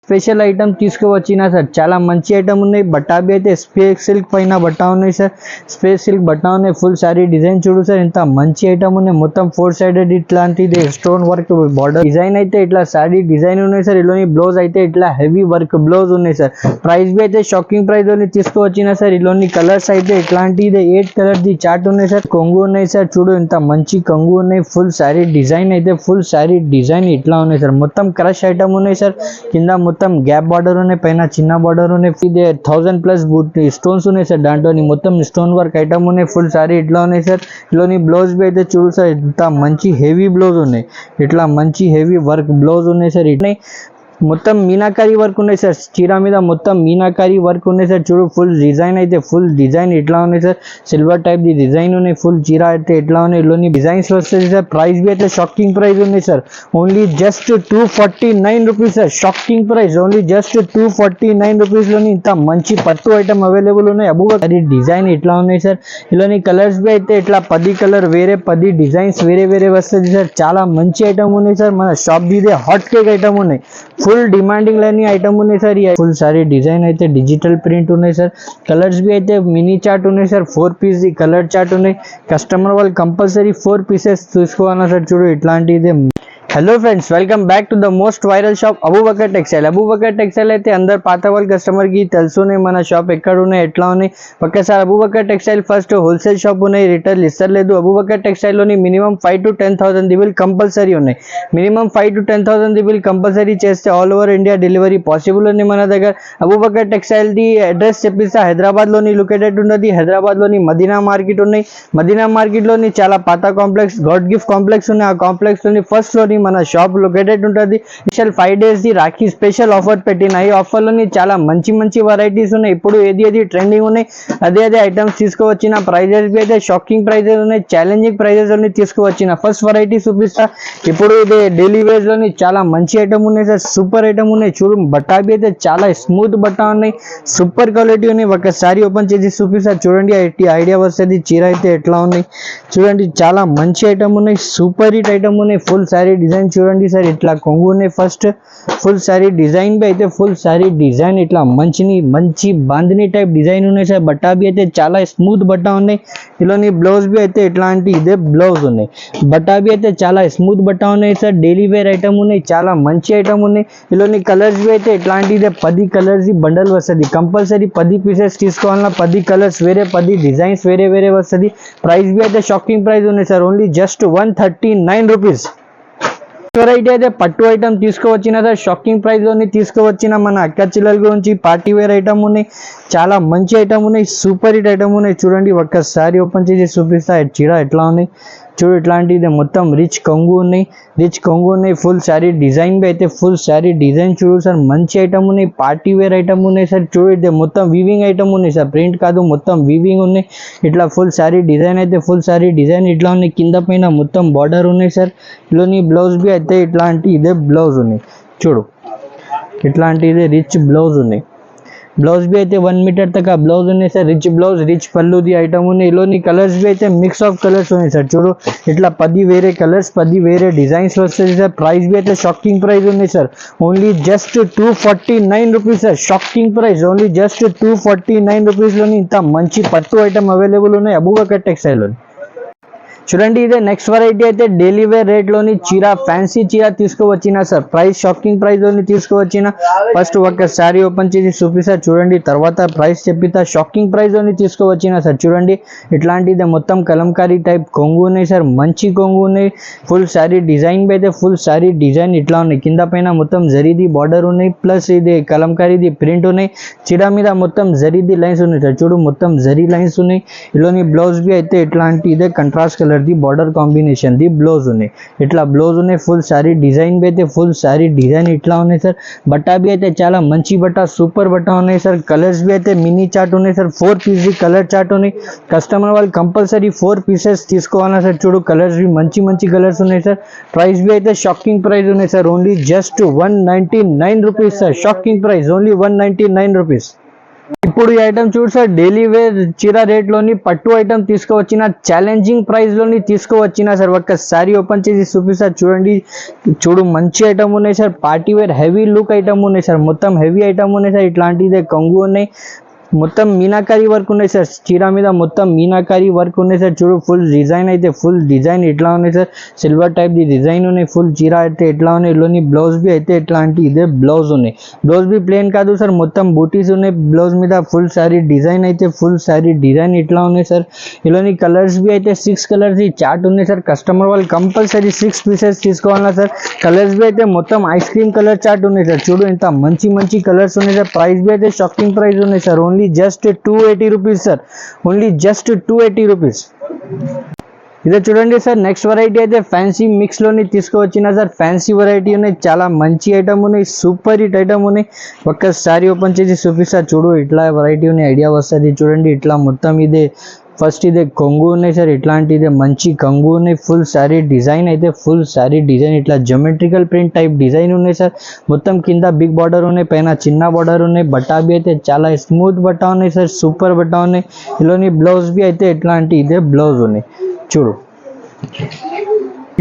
Special item తీసుకువచ్చినా sir. చాలా మంచి item ఉన్నాయి. బటాబీ అయితే స్పేస్ సిల్క్ పైన బట్టా ఉన్నాయి సార్. స్పేస్ సిల్క్ బట్టా ఉన్నాయి. ఫుల్ సారీ డిజైన్ చూడు సార్, ఇంత మంచి ఐటమ్ ఉన్నాయి. మొత్తం 4 సైడెడ్ ఇట్లాంటిది స్టోన్ వర్క్ బార్డర్ డిజైన్ అయితే ఇట్లా సారీ డిజైన్ ఉన్నాయి సార్. ఇలోని బ్లౌజ్ అయితే ఇట్లా హెవీ వర్క్ బ్లౌజ్ ఉన్నాయి సార్. ప్రైస్ బి అయితే షాకింగ్ ప్రైస్ లోని తీసుకువచ్చినా సార్. ఇలోని కలర్స్ అయితే ఇట్లాంటిది 8 కలర్ ది చార్ట్ ఉన్నాయి సార్. కొంగు ఉన్నాయి సార్. చూడు ఇంత మంచి కొంగు ఉన్నాయి. ఫుల్ సారీ డిజైన్ అయితే ఫుల్ సారీ డిజైన్ ఇట్లా ఉన్నాయి సార్. మొత్తం క్రష్ ఐటమ్ ఉన్నాయి సార్. కింద మొత్తం గ్యాప్ బార్డర్ ఉన్నాయి, పైన చిన్న బార్డర్ ఉన్నాయి. ఇది 1000+ బూట్ స్టోన్స్ ఉన్నాయి సార్. దాంట్లోని మొత్తం స్టోన్ వర్క్ ఐటమ్ ఉన్నాయి. ఫుల్ సారీ ఇట్లా ఉన్నాయి సార్. ఇలోని బ్లౌజ్ బి అయితే చూడు సార్, ఇంత మంచి హెవీ బ్లౌజ్ ఉన్నాయి. ఇట్లా మంచి హెవీ వర్క్ బ్లౌజ్ ఉన్నాయి సార్. ఇట్లా మొత్తం మీనాకారి వర్క్ ఉన్నాయి సార్. చీర మీద మొత్తం మీనాకారి వర్క్ ఉన్నాయి సార్. చూడు ఫుల్ డిజైన్ అయితే ఫుల్ డిజైన్ ఇట్లా ఉన్నాయి sir. Silver type the design ఉన్నాయి. ఫుల్ చీర అయితే ఇట్లా ఉన్నాయి. ఇలోని డిజైన్స్ వస్తుంది సార్. ప్రైస్ బి అయితే షాకింగ్ ప్రైస్ ఉన్నాయి sir. Only just 249 rupees sir. Shocking price only just 249 rupees లోని ఇంత మంచి పట్టు ఐటమ్ అవైలబుల్ ఉన్నాయి. అది డిజైన్ ఇట్లా ఉన్నాయి సార్. ఇలోని కలర్స్ బి అయితే ఇట్లా 10 కలర్ వేరే 10 డిజైన్స్ వేరే వేరే వస్తుంది సార్. చాలా మంచి ఐటమ్ ఉన్నాయి సార్. మన షాప్ ది హాట్ కేక్ ఐటమ్ ఉన్నాయి. ఫుల్ డిమాండింగ్ లేని ఐటమ్ ఉన్నాయి సార్. ఫుల్ సారీ డిజైన్ అయితే డిజిటల్ ప్రింట్ ఉన్నాయి సార్. కలర్స్ బి అయితే మినీ చార్ట్ ఉన్నాయి సార్. 4 పీస్ ది కలర్ చార్ట్ ఉన్నాయి. కస్టమర్ వాళ్ళు కంపల్సరీ 4 పీసెస్ తీసుకోవాలన్నా సార్. చూడు ఇట్లాంటిది. Hello friends, welcome back to the most viral shop Abubakar textile. Abubakar textile అయితే అందరు పాత వాళ్ళ కస్టమర్కి తెలుసునే మన షాప్ ఎక్కడ ఉన్నాయి, ఎట్లా ఉన్నాయి. ఒక్కసారి Abubakar textile first wholesale shop ఉన్నాయి, రిటైల్ ఇస్తలేదు. అబూబకర్ టెక్స్టైల్లోని మినిమం 5 to 10,000 ది బిల్ కంపల్సరీ ఉన్నాయి. మినిమం 5 to 10,000 ది బిల్ కంపల్సరీ చేస్తే all over India delivery possible ఉంది మన దగ్గర. అబూబకర్ టెక్స్టైల్ ది అడ్రస్ చెప్పిస్తే హైదరాబాద్లోని లొకేటెడ్ ఉన్నది. హైదరాబాద్లోని మదీనా మార్కెట్ ఉన్నాయి. మదీనా మార్కెట్లోని చాలా పాత కాంప్లెక్స్ గాడ్ గిఫ్ట్ కాంప్లెక్స్ ఉన్నాయి. ఆ కాంప్లెక్స్లోని ఫస్ట్ ఫ్లోర్ని మన షాప్ లొకేటెడ్ ఉంటుంది. Special 5 days the Rakhi special offer పెట్టినాయి. ఆఫర్లోని చాలా మంచి మంచి వెరైటీస్ ఉన్నాయి. ఇప్పుడు ఏది ట్రెండింగ్ ఉన్నాయి అదే ఐటమ్స్ తీసుకువచ్చిన. ప్రైజెస్ అయితే షాకింగ్ ప్రైజెస్ ఉన్నాయి. ఛాలెంజింగ్ ప్రైజెస్ లోని తీసుకువచ్చిన. ఫస్ట్ వెరైటీ చూపిస్తా. ఇప్పుడు ఇది డైలీ వేర్ లోని చాలా మంచి ఐటమ్ ఉన్నాయి సార్. సూపర్ ఐటమ్ ఉన్నాయి. చూడు బట్టాబీ అయితే చాలా స్మూత్ బట్ట ఉన్నాయి. సూపర్ క్వాలిటీ ఉన్నాయి. ఒకసారి ఓపెన్ చేసి చూపిస్తా. చూడండి ఐడియా వస్తుంది. చీర అయితే ఎట్లా ఉన్నాయి చూడండి. చాలా మంచి ఐటమ్ ఉన్నాయి. సూపర్ హిట్ ఐటమ్ ఉన్నాయి. ఫుల్ సారీ డిజైన్ చూడండి సార్. ఇట్లా కొంగు ఉన్నాయి. ఫస్ట్ ఫుల్ సారీ డిజైన్ బి అయితే ఫుల్ సారీ డిజైన్ ఇట్లా మంచి బాందిని టైప్ డిజైన్ ఉన్నాయి సార్. బట్టాబీ అయితే చాలా స్మూత్ బట్ట ఉన్నాయి. ఇలోని బ్లౌజ్ బి అయితే ఇట్లాంటి ఇదే బ్లౌజ్ ఉన్నాయి. బట్టాబీ అయితే చాలా స్మూత్ బట్ట ఉన్నాయి సార్. డైలీ వేర్ ఐటమ్ ఉన్నాయి. చాలా మంచి ఐటమ్ ఉన్నాయి. ఇలోని కలర్స్ బి అయితే ఇట్లాంటి ఇదే 10 కలర్స్ బండల్ వస్తుంది. కంపల్సరీ 10 పీసెస్ తీసుకోవాలన్నా 10 కలర్స్ వేరే 10 డిజైన్స్ వేరే వేరే వస్తుంది. ప్రైస్ బి అయితే షాకింగ్ ప్రైస్ ఉన్నాయి sir. Only just 139 rupees. Variety అయితే పట్టు ఐటమ్ తీసుకువచ్చిన సార్. షాకింగ్ ప్రైస్ లోని తీసుకువచ్చిన. మన అక్క చిల్లల గురించి పార్టీ వేర్ ఐటమ్ ఉన్నాయి. చాలా మంచి ఐటమ్ ఉన్నాయి. సూపర్ హిట్ ఐటమ్ ఉన్నాయి. చూడండి ఒక్కసారి ఓపెన్ చేసి చూపిస్తా. చీర ఎట్లా ఉన్నాయి చూడు. ఇట్లాంటిది మొత్తం రిచ్ కొంగు ఉన్నాయి. ఫుల్ శారీ డిజైన్ బి అయితే ఫుల్ శారీ డిజైన్ చూడు సార్. మంచి ఐటమ్ ఉన్నాయి. పార్టీ వేర్ ఐటమ్ ఉన్నాయి సార్. చూడు ఇది మొత్తం వీవింగ్ ఐటమ్ ఉన్నాయి సార్. ప్రింట్ కాదు, మొత్తం వీవింగ్ ఉన్నాయి. ఇట్లా ఫుల్ శారీ డిజైన్ అయితే ఫుల్ శారీ డిజైన్ ఇట్లా ఉన్నాయి. కింద పైన మొత్తం బార్డర్ ఉన్నాయి సార్. ఇలోని బ్లౌజ్ బి అయితే ఇట్లాంటి ఇదే బ్లౌజ్ ఉన్నాయి. చూడు ఇట్లాంటి ఇదే రిచ్ బ్లౌజ్ ఉన్నాయి. బ్లౌజ్ బి అయితే 1 మీటర్ తగ్గ బ్లౌజ్ ఉన్నాయి సార్. రిచ్ బ్లౌజ్ రిచ్ పళ్ళుది ఐటమ్ ఉన్నాయి. ఇలోని కలర్స్ బి అయితే మిక్స్ ఆఫ్ కలర్స్ ఉన్నాయి సార్. చూడు ఇట్లా 10 వేరే కలర్స్ 10 వేరే డిజైన్స్ వస్తుంది సార్. ప్రైస్ బి అయితే షాకింగ్ ప్రైస్ ఉన్నాయి sir. Only just 249 rupees sir. Shocking price only just 249 rupees లోని ఇంత మంచి పట్టు ఐటమ్ అవైలబుల్ ఉన్నాయి అబూబకర్ టెక్స్టైల్ లోని. చూడండి ఇదే నెక్స్ట్ వెరైటీ అయితే డైలీ వేర్ రేట్ లోని చీర ఫ్యాన్సీ చీర తీసుకువచ్చిన సార్. ప్రైస్ షాకింగ్ ప్రైస్ లోని తీసుకువచ్చిన. ఫస్ట్ ఒక్కసారి ఓపెన్ చేసి చూపిస్తా. చూడండి తర్వాత ప్రైస్ చెప్పిస్తా. షాకింగ్ ప్రైస్ లోని తీసుకువచ్చిన సార్. చూడండి ఇట్లాంటిది మొత్తం కలంకారీ టైప్ కొంగు ఉన్నాయి సార్. మంచి కొంగు ఉన్నాయి. ఫుల్ శారీ డిజైన్ అయితే ఫుల్ శారీ డిజైన్ ఇట్లా ఉన్నాయి. కింద పైన మొత్తం జరీది బార్డర్ ఉన్నాయి. ప్లస్ ఇది కలంకారీది ప్రింట్ ఉన్నాయి. చీర మీద మొత్తం జరీది లైన్స్ ఉన్నాయి సార్. చూడు మొత్తం జరీ లైన్స్ ఉన్నాయి. ఇలోని బ్లౌజ్ బి అయితే ఇట్లాంటి ఇదే contrast colour the border combination the blouse ఉన్నాయి. ఇట్లా బ్లౌజ్ ఉన్నాయి. ఫుల్ శారీ డిజైన్ బి అయితే ఫుల్ శారీ డిజైన్ ఇట్లా ఉన్నాయి సార్. బట్టా బి అయితే చాలా మంచి బట్ట సూపర్ బట్ట ఉన్నాయి సార్. కలర్స్ బి అయితే మినీ చార్ట్ ఉన్నాయి సార్. 4 పీస్ ది కలర్ చార్ట్ ఉన్నాయి. కస్టమర్ వాళ్ళు కంపల్సరీ 4 పీసెస్ తీసుకోవాలన్నా సార్. చూడు కలర్స్ బి మంచి కలర్స్ ఉన్నాయి సార్. ప్రైస్ బి అయితే షాకింగ్ ప్రైస్ ఉన్నాయి sir. Only just 199 rupees sir. Shocking price only 199 rupees. ఇప్పుడు ఈ ఐటమ్ చూడు సార్, డైలీ వేర్ చీర రేట్లోని పట్టు ఐటమ్ తీసుకువచ్చిన ఛాలెంజింగ్ ప్రైస్లోని తీసుకువచ్చిన సార్. ఒక్కసారి ఓపెన్ చేసి చూపిస్తారు చూడండి. చూడు మంచి ఐటమ్ ఉన్నాయి sir, party wear heavy look item ఉన్నాయి సార్, మొత్తం హెవీ ఐటమ్ ఉన్నాయి సార్. ఇట్లాంటిదే కొంగు ఉన్నాయి, మొత్తం మీనాకారి వర్క్ ఉన్నాయి సార్. చీర మీద మొత్తం మీనాకారి వర్క్ ఉన్నాయి సార్. చూడు ఫుల్ డిజైన్ అయితే ఫుల్ డిజైన్ ఇట్లా ఉన్నాయి sir, silver type the design ఉన్నాయి. ఫుల్ చీర అయితే ఎట్లా ఉన్నాయి, ఇల్లోని బ్లౌజ్ బి అయితే ఎట్లాంటి ఇదే బ్లౌజ్ ఉన్నాయి. బ్లౌజ్ బి ప్లేన్ కాదు సార్, మొత్తం బూటీస్ ఉన్నాయి బ్లౌజ్ మీద. ఫుల్ శారీ డిజైన్ అయితే ఫుల్ శారీ డిజైన్ ఇట్లా ఉన్నాయి సార్. ఇల్లోని కలర్స్ బి అయితే 6 కలర్స్ ఈ చార్ట్ ఉన్నాయి సార్. కస్టమర్ వాళ్ళు కంపల్సరీ 6 పీసెస్ తీసుకోవాలా సార్. కలర్స్ బి అయితే మొత్తం ఐస్ క్రీమ్ కలర్ చార్ట్ ఉన్నాయి సార్. చూడు ఇంత మంచి మంచి కలర్స్ ఉన్నాయి సార్. ప్రైస్ బి అయితే షాకింగ్ ప్రైస్ ఉన్నాయి sir. Only just 280 rupees sir, only just 280 rupees. ఇదే చూడండి సార్, నెక్స్ట్ వెరైటీ అయితే ఫ్యాన్సీ మిక్స్ లోని తీసుకువచ్చిన సార్. ఫ్యాన్సీ వెరైటీ ఉన్నాయి, చాలా మంచి ఐటమ్ ఉన్నాయి, సూపర్ హిట్ ఐటమ్ ఉన్నాయి. ఒక్కసారి ఓపెన్ చేసి చూపిస్తారు చూడు, ఇట్లా వెరైటీ ఉన్నాయి, ఐడియా వస్తుంది. చూడండి ఇట్లా మొత్తం ఇదే ఫస్ట్ ఇదే కొంగు ఉన్నాయి సార్. ఇట్లాంటి ఇదే మంచి కొంగు ఉన్నాయి. ఫుల్ శారీ డిజైన్ అయితే ఫుల్ శారీ డిజైన్ ఇట్లా జోమెట్రికల్ ప్రింట్ టైప్ డిజైన్ ఉన్నాయి సార్. మొత్తం కింద బిగ్ బార్డర్ ఉన్నాయి, పైన చిన్న బార్డర్ ఉన్నాయి. బట్టా బి అయితే చాలా స్మూత్ బట్టా ఉన్నాయి సార్, సూపర్ బట్టా ఉన్నాయి. ఇలోని బ్లౌజ్ బి అయితే ఇట్లాంటి ఇదే బ్లౌజ్ ఉన్నాయి. చూడు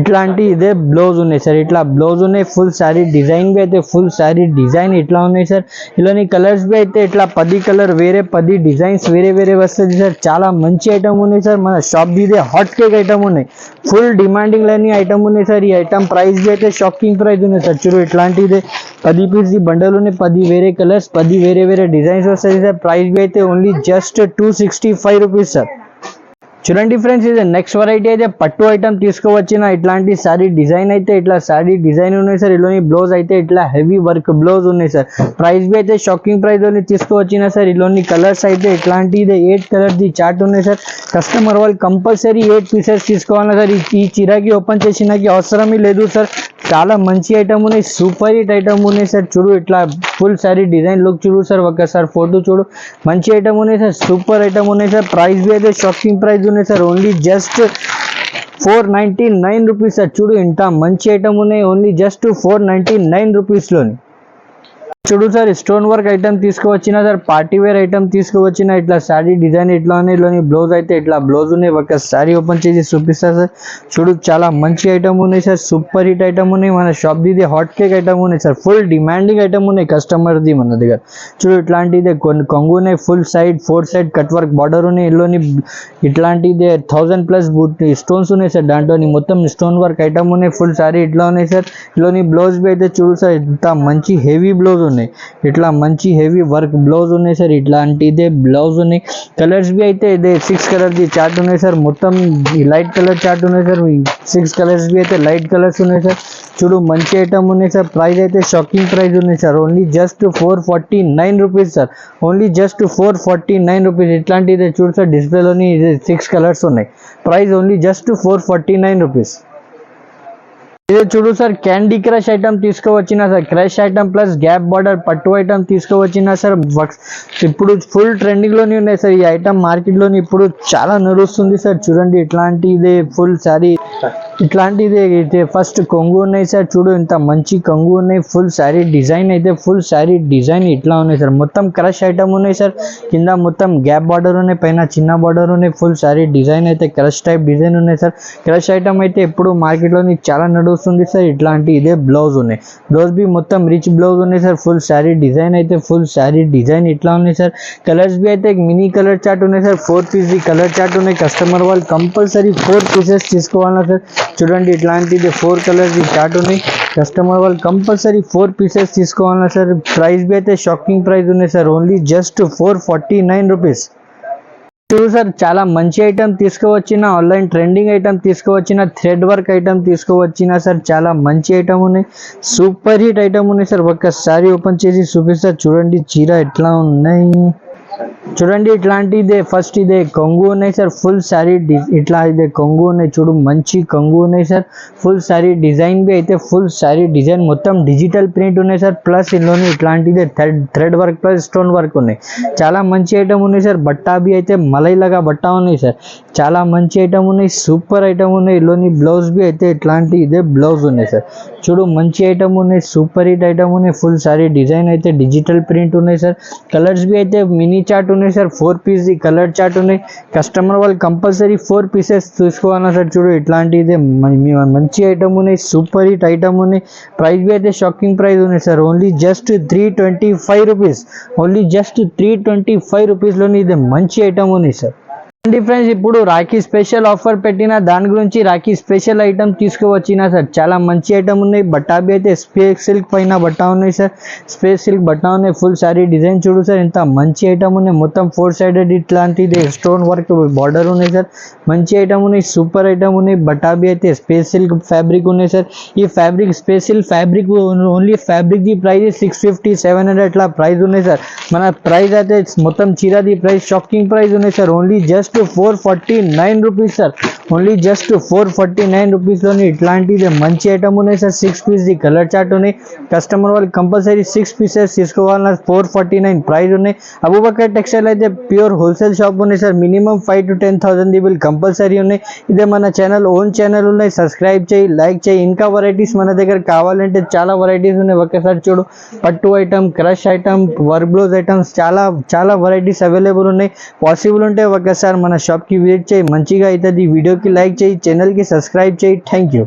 ఇట్లాంటి ఇదే బ్లౌజ్ ఉన్నాయి సార్. ఇట్లా బ్లౌజ్ ఉన్నాయి. ఫుల్ శారీ డిజైన్ బి అయితే ఫుల్ శారీ డిజైన్ ఇట్లా ఉన్నాయి సార్. ఇలాని కలర్స్ బి అయితే ఇట్లా 10 కలర్ వేరే 10 డిజైన్స్ వేరే వేరే వస్తుంది సార్. చాలా మంచి ఐటమ్ ఉన్నాయి సార్. మన షాప్ ఇదే హాట్ కేక్ ఐటమ్ ఉన్నాయి, ఫుల్ డిమాండింగ్ లేని ఐటమ్ ఉన్నాయి సార్. ఈ ఐటమ్ ప్రైస్ బి అయితే షాకింగ్ ప్రైస్ ఉన్నాయి సార్. చూడు ఇట్లాంటిదే 10 పీస్ బండల్ ఉన్నాయి, 10 వేరే కలర్స్ 10 వేరే వేరే డిజైన్స్ వస్తాయి సార్. ప్రైస్ బి అయితే ఓన్లీ జస్ట్ 265 రూపీస్ సార్. చూడండి ఫ్రెండ్స్, ఇది నెక్స్ట్ వెరైటీ అయితే పట్టు ఐటమ్ తీసుకువచ్చిన ఇట్లాంటి శారీ డిజైన్ అయితే ఇట్లా శారీ డిజైన్ ఉన్నాయి సార్. ఇలోని బ్లౌజ్ అయితే ఇట్లా హెవీ వర్క్ బ్లౌజ్ ఉన్నాయి సార్. ప్రైస్ బి అయితే షాకింగ్ ప్రైస్ లోని తీసుకువచ్చిన సార్. ఇలోని కలర్స్ అయితే ఇట్లాంటి 8 కలర్ ది చార్ట్ ఉన్నాయి సార్. కస్టమర్ వాళ్ళు కంపల్సరీ 8 పీసెస్ తీసుకోవాలి సార్. ఈ చీరకి ఓపెన్ చేసినకి అవసరమే లేదు సార్. చాలా మంచి ఐటమ్ ఉన్నాయి, సూపర్ హిట్ ఐటమ్ ఉన్నాయి సార్. చూడు ఇట్లా ఫుల్ శారీ డిజైన్ లుక్ చూడు సార్, ఒక్కసారి ఫోటో చూడు. మంచి ఐటమ్ ఉన్నాయి సార్, సూపర్ ఐటమ్ ఉన్నాయి సార్. ప్రైస్ బి అయితే షాకింగ్ ప్రైస్ ఉన్నాయి sir. Only just 499 rupees sir. చూడు ఇంత మంచి ఐటమ్ ఉన్నాయి, ఓన్లీ జస్ట్ 499 రూపీస్లోని. చూడు సార్, స్టోన్ వర్క్ ఐటమ్ తీసుకువచ్చిన సార్, పార్టీ వేర్ ఐటమ్ తీసుకువచ్చిన. ఇట్లా శారీ డిజైన్ ఇట్లా ఉన్నాయి. ఇలోని బ్లౌజ్ అయితే ఇట్లా బ్లౌజ్ ఉన్నాయి. ఒక శారీ ఓపెన్ చేసి చూపిస్తా సార్. చూడు చాలా మంచి ఐటమ్ ఉన్నాయి సార్, సూపర్ హిట్ ఐటమ్ ఉన్నాయి. మన షాప్ ది హot కేక్ ఐటమ్ ఉన్నాయి సార్. ఫుల్ డిమాండింగ్ ఐటమ్ ఉన్నాయి కస్టమర్ ది మన దగ్గర. చూడు ఇట్లాంటిదే కొన్ని కొంగు ఉన్నాయి, full side 4 side cut work border ఉన్నాయి. ఇలోని ఇట్లాంటిదే 1000+ స్టోన్స్ ఉన్నాయి సార్. దాంట్లోని మొత్తం స్టోన్ వర్క్ ఐటమ్ ఉన్నాయి. ఫుల్ శారీ ఇట్లా ఉన్నాయి సార్. ఇలోని బ్లౌజ్ బి అయితే చూడు సార్, ఇంత మంచి హెవీ బ్లౌజ్ ఉన్నాయి. ఇట్లా మంచి హెవీ వర్క్ బ్లౌజ్ ఉన్నాయి సార్. ఇట్లాంటిదే బ్లౌజ్ ఉన్నాయి. కలర్స్ బి అయితే ఇదే 6 కలర్ ది చార్ట్ ఉన్నాయి సార్. మొత్తం లైట్ కలర్ చార్ట్ ఉన్నాయి సార్. 6 కలర్స్ బి అయితే లైట్ కలర్స్ ఉన్నాయి సార్. చూడు మంచి ఐటమ్ ఉన్నాయి సార్. ప్రైస్ అయితే షాకింగ్ ప్రైస్ ఉన్నాయి sir. Only just 449 rupees sir. Only just 449 rupees. ఇట్లాంటిదే చూడు సార్, డిస్ప్లేలోని 6 కలర్స్ ఉన్నాయి. Price only just 449 rupees. ఇదే చూడు సార్, క్యాండీ క్రష్ ఐటమ్ తీసుకువచ్చిన sir. Crush item plus gap border పట్టు ఐటమ్ తీసుకువచ్చిన సార్. ఇప్పుడు ఫుల్ ట్రెండింగ్ లోనే ఉన్నాయి సార్. ఈ ఐటమ్ మార్కెట్ లోని ఇప్పుడు చాలా నడుస్తుంది సార్. చూడండి ఇట్లాంటిదే ఫుల్ శారీ ఇట్లాంటిదే ఫస్ట్ కొంగు ఉన్నాయి సార్. చూడు ఇంత మంచి కొంగు ఉన్నాయి. ఫుల్ శారీ డిజైన్ అయితే ఫుల్ శారీ డిజైన్ ఇట్లా ఉన్నాయి సార్. మొత్తం క్రష్ ఐటమ్ ఉన్నాయి సార్. కింద మొత్తం గ్యాప్ బార్డర్ ఉన్నాయి, పైన చిన్న బార్డర్ ఉన్నాయి. ఫుల్ శారీ డిజైన్ అయితే క్రష్ టైప్ డిజైన్ ఉన్నాయి సార్. క్రష్ ఐటమ్ అయితే ఇప్పుడు మార్కెట్ లోని చాలా నడుస్తుంది సార్. ఇట్లాంటి ఇదే బ్లౌజ్ ఉన్నాయి. బ్లౌజ్ బి మొత్తం రిచ్ బ్లౌజ్ ఉన్నాయి సార్. ఫుల్ శారీ డిజైన్ అయితే ఫుల్ శారీ డిజైన్ ఇట్లా ఉన్నాయి సార్. కలర్స్ బి అయితే మినీ కలర్ చార్ట్ ఉన్నాయి సార్. 4 పీస్ ది కలర్ చార్ట్ ఉన్నాయి. కస్టమర్ వాళ్ళు కంపల్సరీ 4 పీసెస్ తీసుకోవాలా సార్. చూడండి ఇట్లాంటిది 4 కలర్స్ ది చార్ట్ ఉన్నాయి. కస్టమర్ వాళ్ళు కంపల్సరీ 4 పీసెస్ తీసుకోవాలా సార్. ప్రైస్ బి అయితే షాకింగ్ ప్రైస్ ఉన్నాయి సార్. Only just 449 rupees. చూడు సార్, చాలా మంచి ఐటమ్ తీసుకువచ్చిన, ఆన్లైన్ ట్రెండింగ్ ఐటమ్ తీసుకువచ్చిన, థ్రెడ్ వర్క్ ఐటమ్ తీసుకువచ్చిన సార్. చాలా మంచి ఐటమ్ ఉన్నాయి, సూపర్ హిట్ ఐటమ్ ఉన్నాయి సార్. ఒక్కసారి ఓపెన్ చేసి చూపిస్తారు చూడండి చీర ఎట్లా ఉన్నాయి. చూడండి ఇట్లాంటిదే ఫస్ట్ ఇదే కొంగు ఉన్నాయి సార్. ఫుల్ శారీ ఇట్లా ఇదే కొంగు ఉన్నాయి. చూడు మంచి కొంగు ఉన్నాయి సార్. ఫుల్ శారీ డిజైన్ బి అయితే ఫుల్ శారీ డిజైన్ మొత్తం డిజిటల్ ప్రింట్ ఉన్నాయి సార్. ప్లస్ ఇందులోనే ఇట్లాంటిదే thread work plus stone work ఉన్నాయి. చాలా మంచి ఐటమ్ ఉన్నాయి సార్. బట్టా బి అయితే మలైలాగా బట్టా ఉన్నాయి సార్. చాలా మంచి ఐటమ్ ఉన్నాయి, సూపర్ ఐటమ్ ఉన్నాయి. ఇందులోని బ్లౌజ్ బి అయితే ఇట్లాంటి ఇదే బ్లౌజ్ ఉన్నాయి సార్. చూడు మంచి ఐటమ్ ఉన్నాయి, సూపర్ హిట్ ఐటమ్ ఉన్నాయి, ఫుల్ సారీ డిజైన్ అయితే డిజిటల్ ప్రింట్ ఉన్నాయి సార్. కలర్స్ బి అయితే మినీ చార్ట్ ఉన్నాయి సార్, 4 పీస్ ది కలర్ చార్ట్ ఉన్నాయి. కస్టమర్ వాళ్ళు కంపల్సరీ 4 పీసెస్ తీసుకోవాలన్నా సార్. చూడు ఇట్లాంటిది మంచి ఐటమ్ ఉన్నాయి, సూపర్ హిట్ ఐటమ్ ఉన్నాయి. ప్రైస్ బి అయితే షాకింగ్ ప్రైస్ ఉన్నాయి sir, only just 325 rupees, only just 325 రూపీస్లోని ఇది మంచి ఐటమ్ ఉన్నాయి సార్. ఫ్రెండ్స్ ఇప్పుడు రాఖీ స్పెషల్ ఆఫర్ పెట్టిన దాని గురించి రాఖీ స్పెషల్ ఐటమ్ తీసుకువచ్చిన సార్. చాలా మంచి ఐటమ్ ఉన్నాయి. బట్టాబి అయితే స్పేస్ సిల్క్ పైన బట్ట ఉన్నాయి సార్, స్పేస్ సిల్క్ బట్ట ఉన్నాయి. ఫుల్ సారీ డిజైన్ చూడు సార్, ఇంత మంచి ఐటమ్ ఉన్నాయి. మొత్తం 4 సైడెడ్ ఇట్లాంటిది స్టోన్ వర్క్ బార్డర్ ఉన్నాయి సార్. మంచి ఐటమ్ ఉన్నాయి, సూపర్ ఐటమ్ ఉన్నాయి. బట్టాబి అయితే స్పేస్ సిల్క్ ఫ్యాబ్రిక్ ఉన్నాయి సార్. ఈ fabric space silk fabric only fabric the price 650 700 అట్లా ప్రైస్ ఉన్నాయి సార్. మన ప్రైస్ అయితే మొత్తం చీరది ప్రైస్ షాకింగ్ ప్రైస్ ఉన్నాయి sir, only just 449 rupees sir, only just 449 రూపీస్లోని ఇట్లాంటిది మంచి ఐటమ్ ఉన్నాయి సార్. 6 పీస్ ది కలర్ చార్ట్ ఉన్నాయి. కస్టమర్ వాళ్ళు కంపల్సరీ 6 పీసెస్ తీసుకోవాలన్నా 449 ప్రైస్ ఉన్నాయి. అబూబకర్ టెక్స్టైల్ అయితే ప్యూర్ హోల్సేల్ షాప్ ఉన్నాయి సార్. మినిమం 5 to 10,000 ది బిల్ కంపల్సరీ ఉన్నాయి. ఇదే మన ఛానల్ ఓన్ ఛానల్ ఉన్నాయి, సబ్స్క్రైబ్ చేయి, లైక్ చేయి. ఇంకా వెరైటీస్ మన దగ్గర కావాలంటే చాలా వెరైటీస్ ఉన్నాయి. ఒకసారి చూడు, పట్టు item, crush item, work blouse items చాలా వెరైటీస్ అవైలబుల్ ఉన్నాయి. పాసిబుల్ ఉంటే ఒకసారి మన షాప్కి విజిట్ చేయి, మంచిగా అవుతుంది. వీడియోకి లైక్ చేయి, ఛానల్కి సబ్స్క్రైబ్ చేయి. Thank you.